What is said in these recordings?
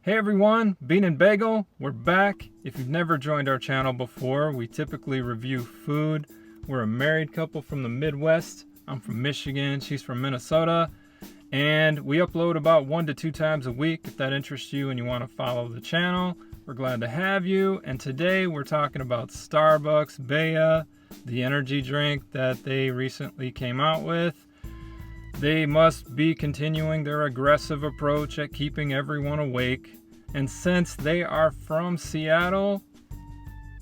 Hey everyone, Bean and Bagel, we're back. If you've never joined our channel before, we typically review food. We're a married couple from the Midwest. I'm from Michigan, she's from Minnesota. And we upload about 1 to 2 times a week. If that interests you and you want to follow the channel, we're glad to have you. And today we're talking about Starbucks BAYA, the energy drink that they recently came out with. They must be continuing their aggressive approach at keeping everyone awake. And since they are from Seattle,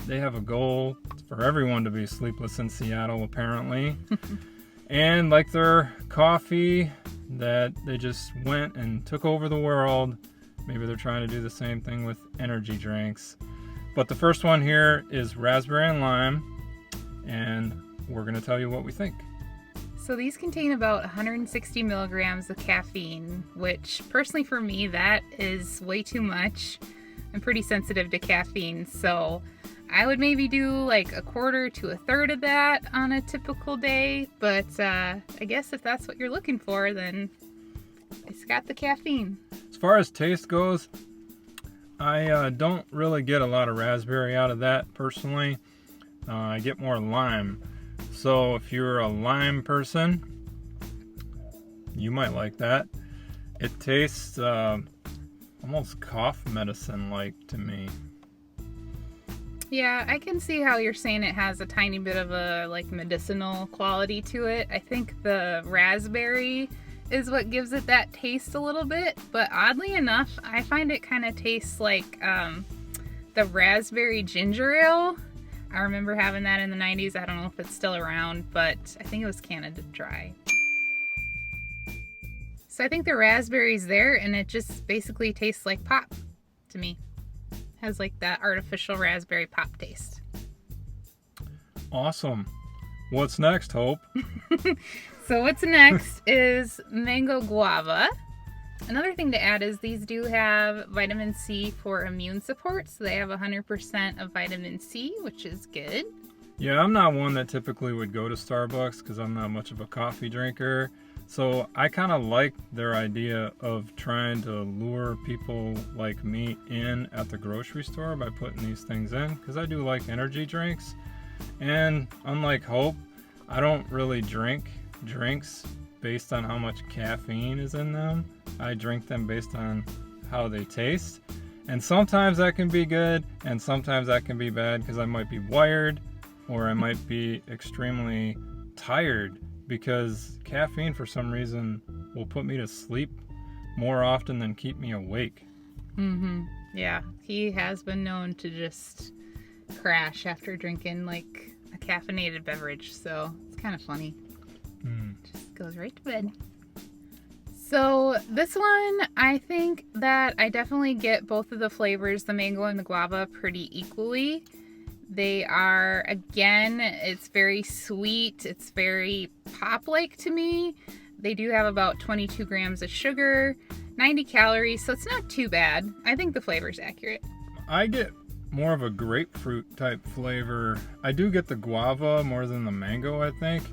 they have a goal for everyone to be sleepless in Seattle, apparently. And like their coffee that they just went and took over the world, maybe they're trying to do the same thing with energy drinks. But the first one here is raspberry and lime, and we're going to tell you what we think. So these contain about 160 milligrams of caffeine, which personally for me, that is way too much. I'm pretty sensitive to caffeine, so I would maybe do like a quarter to a third of that on a typical day. But I guess if that's what you're looking for, then it's got the caffeine. As far as taste goes, I don't really get a lot of raspberry out of that personally. I get more lime. So if you're a lime person, you might like that. It tastes almost cough medicine-like to me. Yeah, I can see how you're saying it has a tiny bit of a like medicinal quality to it. I think the raspberry is what gives it that taste a little bit, but oddly enough, I find it kind of tastes like the raspberry ginger ale. I remember having that in the 90s. I don't know if it's still around, but I think it was Canada Dry. So I think the raspberry's there, and it just basically tastes like pop to me. Has like that artificial raspberry pop taste. Awesome. What's next, Hope? So what's next is mango guava. Another thing to add is these do have vitamin C for immune support. So they have 100% of vitamin C, which is good. Yeah, I'm not one that typically would go to Starbucks because I'm not much of a coffee drinker. So I kind of like their idea of trying to lure people like me in at the grocery store by putting these things in, because I do like energy drinks. And unlike Hope, I don't really drink drinks based on how much caffeine is in them. I drink them based on how they taste. And sometimes that can be good, and sometimes that can be bad because I might be wired or I might be extremely tired, because caffeine for some reason will put me to sleep more often than keep me awake. Yeah, he has been known to just crash after drinking like a caffeinated beverage, so it's kind of funny. Just goes right to bed. So this one, I think that I definitely get both of the flavors, the mango and the guava, pretty equally. They are, again, it's very sweet. It's very pop-like to me. They do have about 22 grams of sugar, 90 calories, so it's not too bad. I think the flavor's accurate. I get more of a grapefruit type flavor. I do get the guava more than the mango, I think.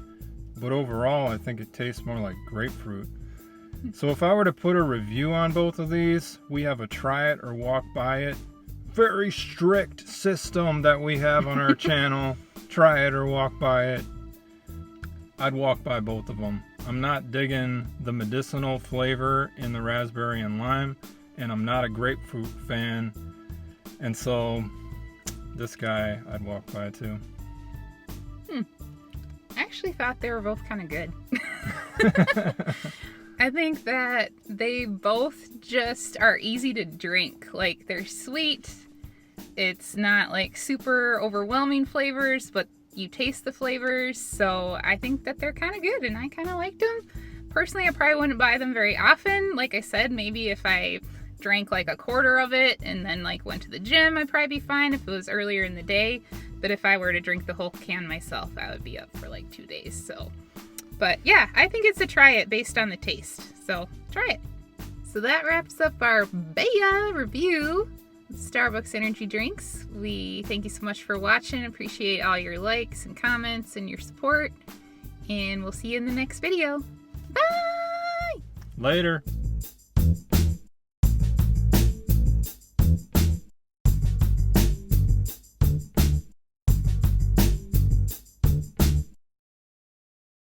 But overall, I think it tastes more like grapefruit. So if I were to put a review on both of these, we have a try it or walk by it. Very strict system that we have on our channel. Try it or walk by it. I'd walk by both of them. I'm not digging the medicinal flavor in the raspberry and lime, and I'm not a grapefruit fan. And so this guy I'd walk by too. I actually thought they were both kind of good. I think that they both just are easy to drink. Like, they're sweet. It's not like super overwhelming flavors, but you taste the flavors. So I think that they're kind of good, and I kind of liked them. Personally, I probably wouldn't buy them very often. Like I said, maybe if I drank like a quarter of it and then like went to the gym, I'd probably be fine if it was earlier in the day. But if I were to drink the whole can myself, I would be up for like 2 days. So, but yeah, I think it's a try it based on the taste. So try it. So that wraps up our BAYA review of Starbucks energy drinks. We thank you so much for watching. Appreciate all your likes and comments and your support. And we'll see you in the next video. Bye! Later.